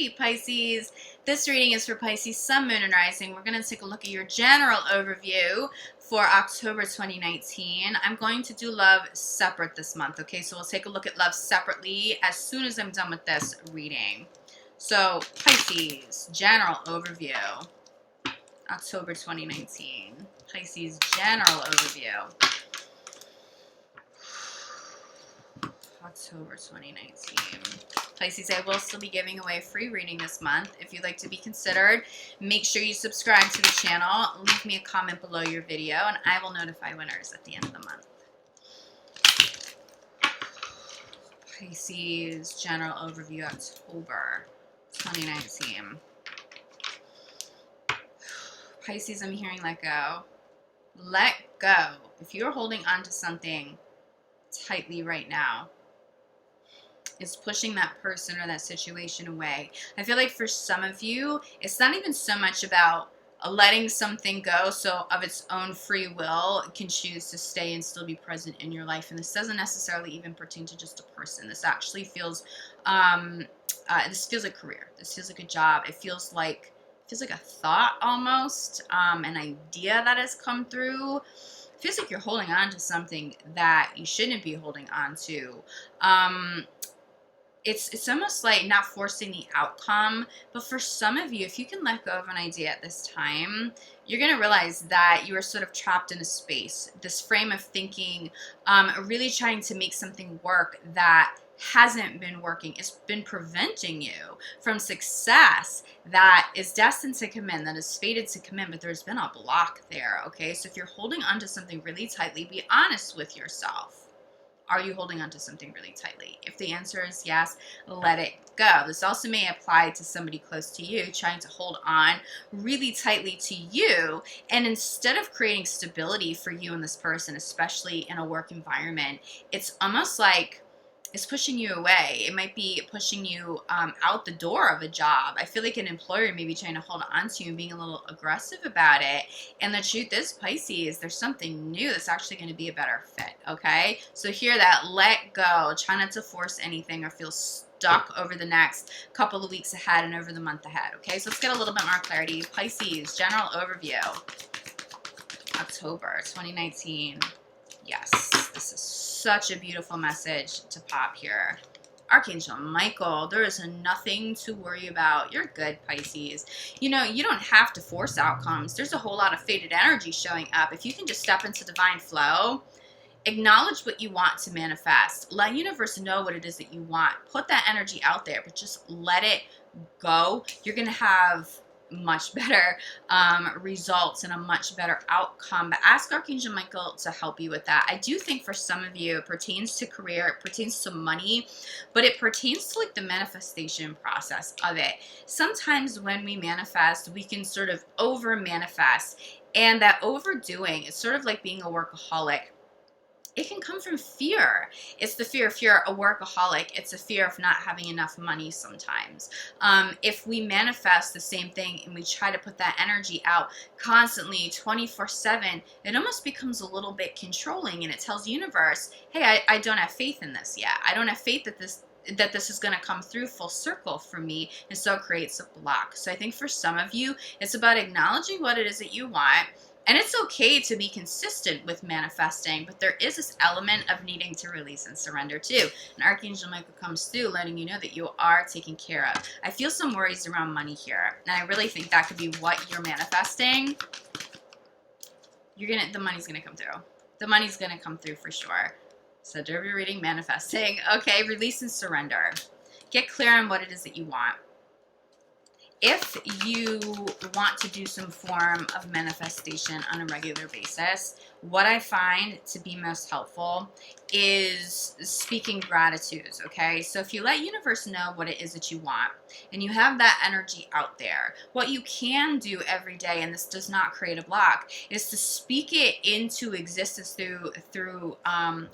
Hey Pisces, this reading is for Pisces Sun, Moon, and Rising. We're going to take a look at your general overview for October 2019. I'm going to do love separate this month, okay? So we'll take a look at love separately as soon as I'm done with this reading. So Pisces, general overview, October 2019. Pisces, general overview. October 2019. Pisces, I will still be giving away a free reading this month. If you'd like to be considered, make sure you subscribe to the channel. Leave me a comment below your video, and I will notify winners at the end of the month. Pisces, general overview, October 2019. Pisces, I'm hearing let go. Let go. If you're holding on to something tightly right now, is pushing that person or that situation away. I feel like for some of you, it's not even so much about letting something go, so of its own free will, it can choose to stay and still be present in your life. And this doesn't necessarily even pertain to just a person. This actually feels, this feels like career. This feels like a job. It feels like a thought almost, an idea that has come through. It feels like you're holding on to something that you shouldn't be holding on to. It's almost like not forcing the outcome, but for some of you, if you can let go of an idea at this time, you're going to realize that you are sort of trapped in a space, this frame of thinking, really trying to make something work that hasn't been working. It's been preventing you from success that is destined to come in, that is fated to come in, but there's been a block there, okay? So if you're holding on to something really tightly, be honest with yourself. Are you holding on to something really tightly? If the answer is yes, let it go. This also may apply to somebody close to you trying to hold on really tightly to you. And instead of creating stability for you and this person, especially in a work environment, it's almost like it's pushing you away. It might be pushing you out the door of a job. I feel like an employer may be trying to hold on to you and being a little aggressive about it. And the truth is, Pisces, there's something new that's actually going to be a better fit, okay? So hear that. Let go. Try not to force anything or feel stuck over the next couple of weeks ahead and over the month ahead, okay? So let's get a little bit more clarity. Pisces, general overview. October 2019. Yes, this is such a beautiful message to pop here. Archangel Michael, there is nothing to worry about. You're good, Pisces. You know, you don't have to force outcomes. There's a whole lot of fated energy showing up. If you can just step into divine flow, acknowledge what you want to manifest. Let universe know what it is that you want. Put that energy out there, but just let it go. You're going to have much better results and a much better outcome. But ask Archangel Michael to help you with that. I do think for some of you, it pertains to career, it pertains to money, but it pertains to like the manifestation process of it. Sometimes when we manifest, we can sort of over manifest, and that overdoing is sort of like being a workaholic. It can come from fear. It's the fear if you're a workaholic. It's a fear of not having enough money sometimes. If we manifest the same thing and we try to put that energy out constantly 24/7, it almost becomes a little bit controlling, and it tells the universe, hey, I don't have faith in this yet. I don't have faith that this is going to come through full circle for me, and so it creates a block. So I think for some of you, it's about acknowledging what it is that you want. And it's okay to be consistent with manifesting, but there is this element of needing to release and surrender too. And Archangel Michael comes through letting you know that you are taken care of. I feel some worries around money here, and I really think that could be what you're manifesting. The money's gonna come through. The money's gonna come through for sure. So derby reading, manifesting. Okay, release and surrender. Get clear on what it is that you want. If you want to do some form of manifestation on a regular basis, what I find to be most helpful is speaking gratitudes, okay? So if you let universe know what it is that you want, and you have that energy out there, what you can do every day, and this does not create a block, is to speak it into existence through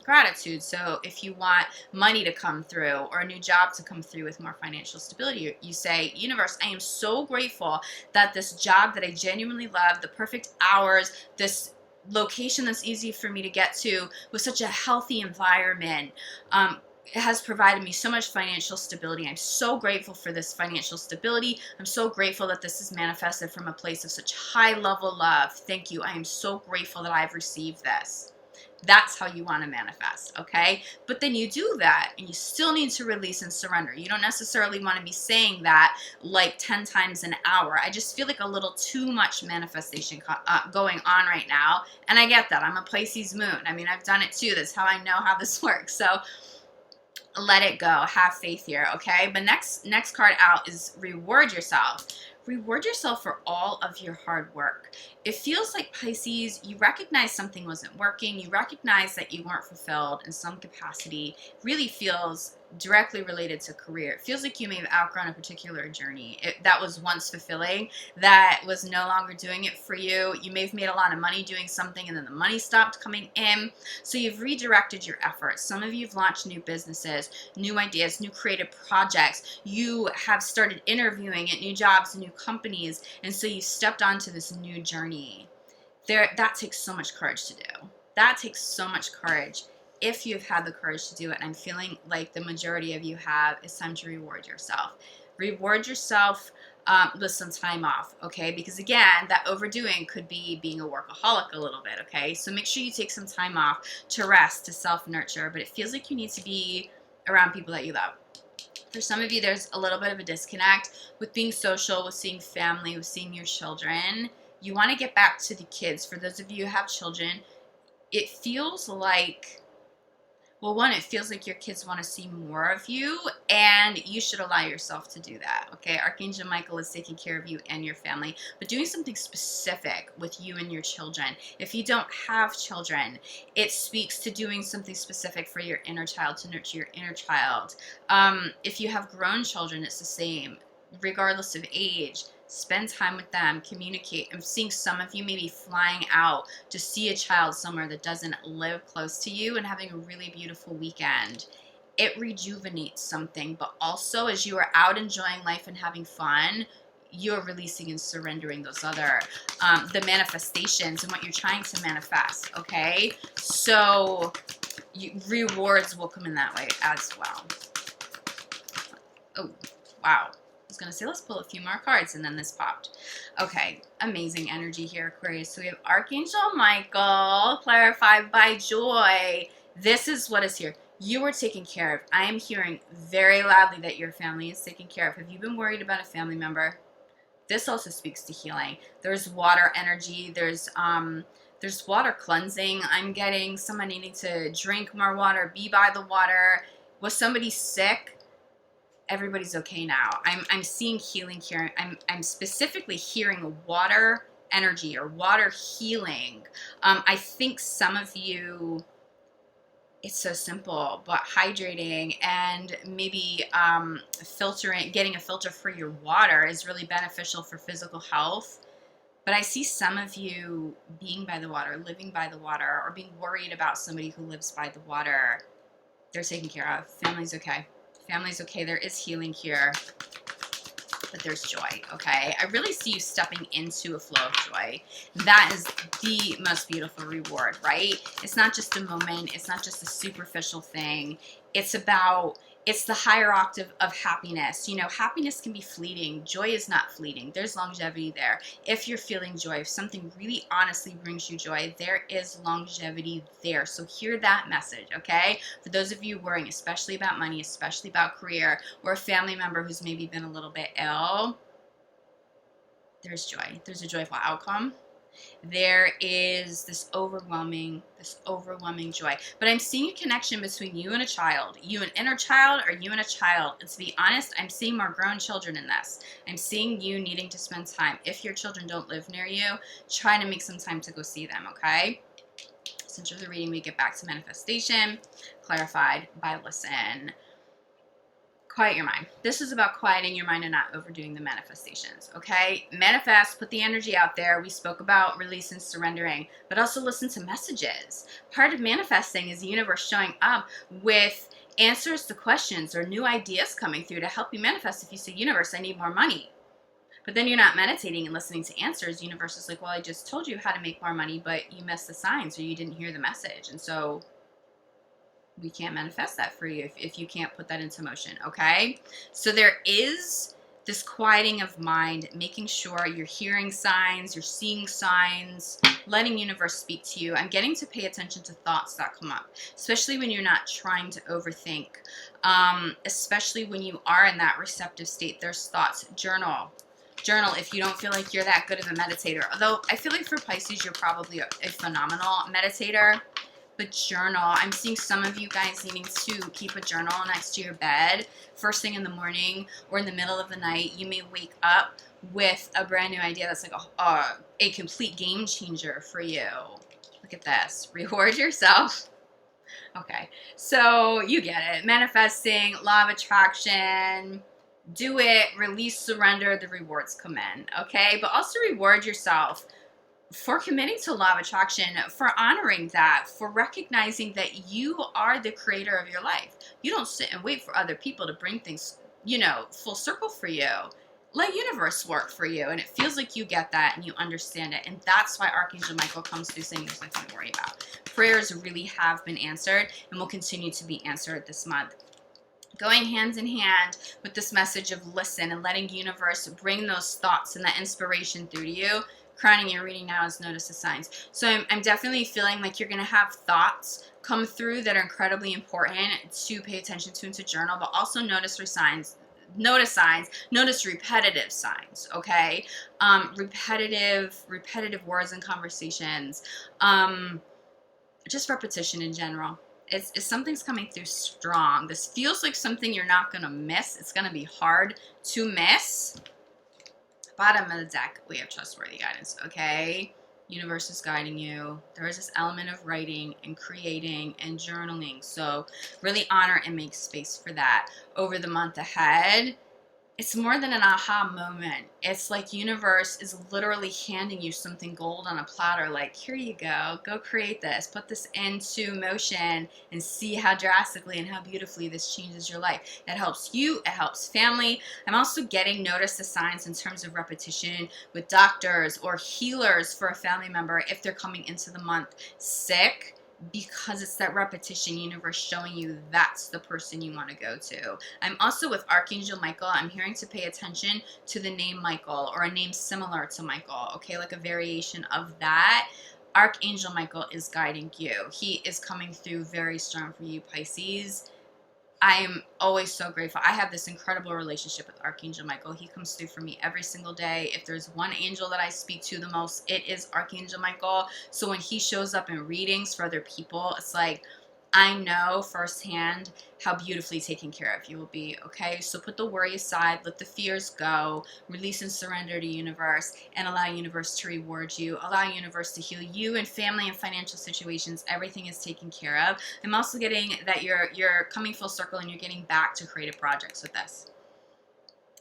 gratitude. So if you want money to come through or a new job to come through with more financial stability, you say, universe, I am so grateful that this job that I genuinely love, the perfect hours, this location that's easy for me to get to with such a healthy environment, it has provided me so much financial stability. I'm so grateful for this financial stability. I'm so grateful that this is manifested from a place of such high level love. Thank you. I am so grateful that I've received this. That's how you want to manifest, okay? But then you do that and you still need to release and surrender. You don't necessarily want to be saying that like 10 times an hour. I just feel like a little too much manifestation going on right now. And I get that. I'm a Pisces moon. I mean, I've done it too. That's how I know how this works. So let it go. Have faith here, okay? But next card out is reward yourself. Reward yourself for all of your hard work. It feels like, Pisces, you recognize something wasn't working. You recognize that you weren't fulfilled in some capacity. It really feels directly related to career. It feels like you may have outgrown a particular journey that was once fulfilling, that was no longer doing it for you. You may have made a lot of money doing something and then the money stopped coming in. So you've redirected your efforts. Some of you have launched new businesses, new ideas, new creative projects. You have started interviewing at new jobs and new companies, and so you stepped onto this new journey. That takes so much courage to do. That takes so much courage. If you've had the courage to do it, and I'm feeling like the majority of you have, it's time to reward yourself. Reward yourself with some time off, okay? Because again, that overdoing could be being a workaholic a little bit, okay? So make sure you take some time off to rest, to self-nurture, but it feels like you need to be around people that you love. For some of you, there's a little bit of a disconnect with being social, with seeing family, with seeing your children. You want to get back to the kids. For those of you who have children, it feels like, well, one, it feels like your kids want to see more of you, and you should allow yourself to do that, okay? Archangel Michael is taking care of you and your family, but doing something specific with you and your children. If you don't have children, it speaks to doing something specific for your inner child, to nurture your inner child. If you have grown children, it's the same, regardless of age. Spend time with them, communicate. I'm seeing some of you maybe flying out to see a child somewhere that doesn't live close to you and having a really beautiful weekend. It rejuvenates something, but also as you are out enjoying life and having fun, you're releasing and surrendering those other, the manifestations and what you're trying to manifest, okay? So rewards will come in that way as well. Oh, wow. I was going to say, let's pull a few more cards, and then this popped. Okay, amazing energy here, Aquarius. So we have Archangel Michael, clarified by joy. This is what is here. You are taken care of. I am hearing very loudly that your family is taken care of. Have you been worried about a family member? This also speaks to healing. There's water energy. There's water cleansing. I'm getting someone needing to drink more water, be by the water. Was somebody sick? Everybody's okay now. I'm seeing healing here. I'm specifically hearing water energy or water healing. I think some of you, it's so simple, but hydrating and maybe getting a filter for your water is really beneficial for physical health. But I see some of you being by the water, living by the water, or being worried about somebody who lives by the water. They're taken care of. Family's okay. Family's okay. There is healing here, but there's joy, okay? I really see you stepping into a flow of joy. That is the most beautiful reward, right? It's not just a moment. It's not just a superficial thing. It's the higher octave of happiness. You know, happiness can be fleeting. Joy is not fleeting. There's longevity there. If you're feeling joy, if something really honestly brings you joy, there is longevity there. So hear that message, okay? For those of you worrying, especially about money, especially about career, or a family member who's maybe been a little bit ill, there's joy. There's a joyful outcome. There is this overwhelming joy. But I'm seeing a connection between you and a child, you an inner child, or you and a child. And to be honest, I'm seeing more grown children in this. I'm seeing you needing to spend time. If your children don't live near you, try to make some time to go see them, okay? Since you're the reading, we get back to manifestation, clarified by listen. Quiet your mind. This is about quieting your mind and not overdoing the manifestations, okay? Manifest, put the energy out there. We spoke about release and surrendering, but also listen to messages. Part of manifesting is the universe showing up with answers to questions or new ideas coming through to help you manifest. If you say, universe, I need more money, but then you're not meditating and listening to answers, universe is like, well, I just told you how to make more money, but you missed the signs or you didn't hear the message. And so we can't manifest that for you if you can't put that into motion, okay? So there is this quieting of mind, making sure you're hearing signs, you're seeing signs, letting universe speak to you. I'm getting to pay attention to thoughts that come up, especially when you're not trying to overthink, especially when you are in that receptive state. There's thoughts. Journal if you don't feel like you're that good of a meditator. Although I feel like for Pisces, you're probably a phenomenal meditator. But journal. I'm seeing some of you guys needing to keep a journal next to your bed first thing in the morning or in the middle of the night. You may wake up with a brand new idea that's like a complete game changer for you. Look at this. Reward yourself. Okay, so you get it. Manifesting, law of attraction. Do it, release, surrender, the rewards come in, okay? But also reward yourself for committing to law of attraction, for honoring that, for recognizing that you are the creator of your life. You don't sit and wait for other people to bring things, full circle for you. Let universe work for you, and it feels like you get that and you understand it. And that's why Archangel Michael comes through saying there's nothing to worry about. Prayers really have been answered and will continue to be answered this month. Going hand in hand with this message of listen and letting universe bring those thoughts and that inspiration through to you. Crowning your reading now is notice the signs. So I'm definitely feeling like you're going to have thoughts come through that are incredibly important to pay attention to and to journal, but also notice signs. Notice repetitive signs, okay? Repetitive words and conversations. Just repetition in general. It's something's coming through strong. This feels like something you're not going to miss. It's going to be hard to miss. Bottom of the deck, we have trustworthy guidance, okay? Universe is guiding you. There is this element of writing and creating and journaling. So really honor and make space for that over the month ahead. It's more than an aha moment. It's like universe is literally handing you something gold on a platter. Like, here you go create this, put this into motion and see how drastically and how beautifully this changes your life. It helps you, it helps family. I'm also getting notice the signs in terms of repetition with doctors or healers for a family member if they're coming into the month sick. Because it's that repetition, universe showing you that's the person you want to go to. I'm also with Archangel Michael. I'm hearing to pay attention to the name Michael or a name similar to Michael, okay, like a variation of that. Archangel Michael is guiding you. He is coming through very strong for you, Pisces. I am always so grateful. I have this incredible relationship with Archangel Michael. He comes through for me every single day. If there's one angel that I speak to the most, it is Archangel Michael. So when he shows up in readings for other people, it's like, I know firsthand how beautifully taken care of you will be, okay? So put the worry aside, let the fears go, release and surrender to universe, and allow universe to reward you, allow universe to heal you in family and financial situations. Everything is taken care of. I'm also getting that you're coming full circle and you're getting back to creative projects with this.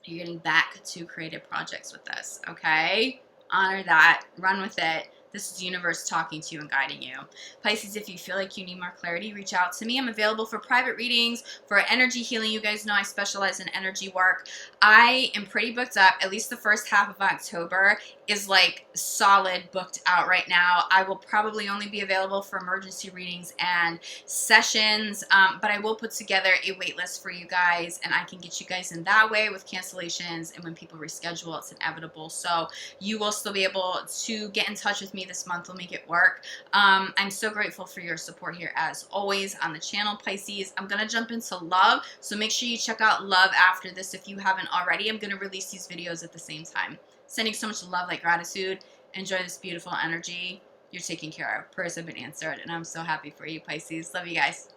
You're getting back to creative projects with this, okay? Honor that, run with it. This is universe talking to you and guiding you. Pisces, if you feel like you need more clarity, reach out to me. I'm available for private readings, for energy healing. You guys know I specialize in energy work. I am pretty booked up. At least the first half of October is like solid booked out right now. I will probably only be available for emergency readings and sessions, but I will put together a wait list for you guys, and I can get you guys in that way with cancellations and when people reschedule. It's inevitable. So you will still be able to get in touch with me this month. We'll make it work. I'm so grateful for your support here as always on the channel, Pisces. I'm going to jump into love, so make sure you check out love after this if you haven't already. I'm going to release these videos at the same time. Sending so much love, like gratitude. Enjoy this beautiful energy. You're taken care of. Prayers have been answered, and I'm so happy for you, Pisces. Love you guys.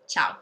Ciao.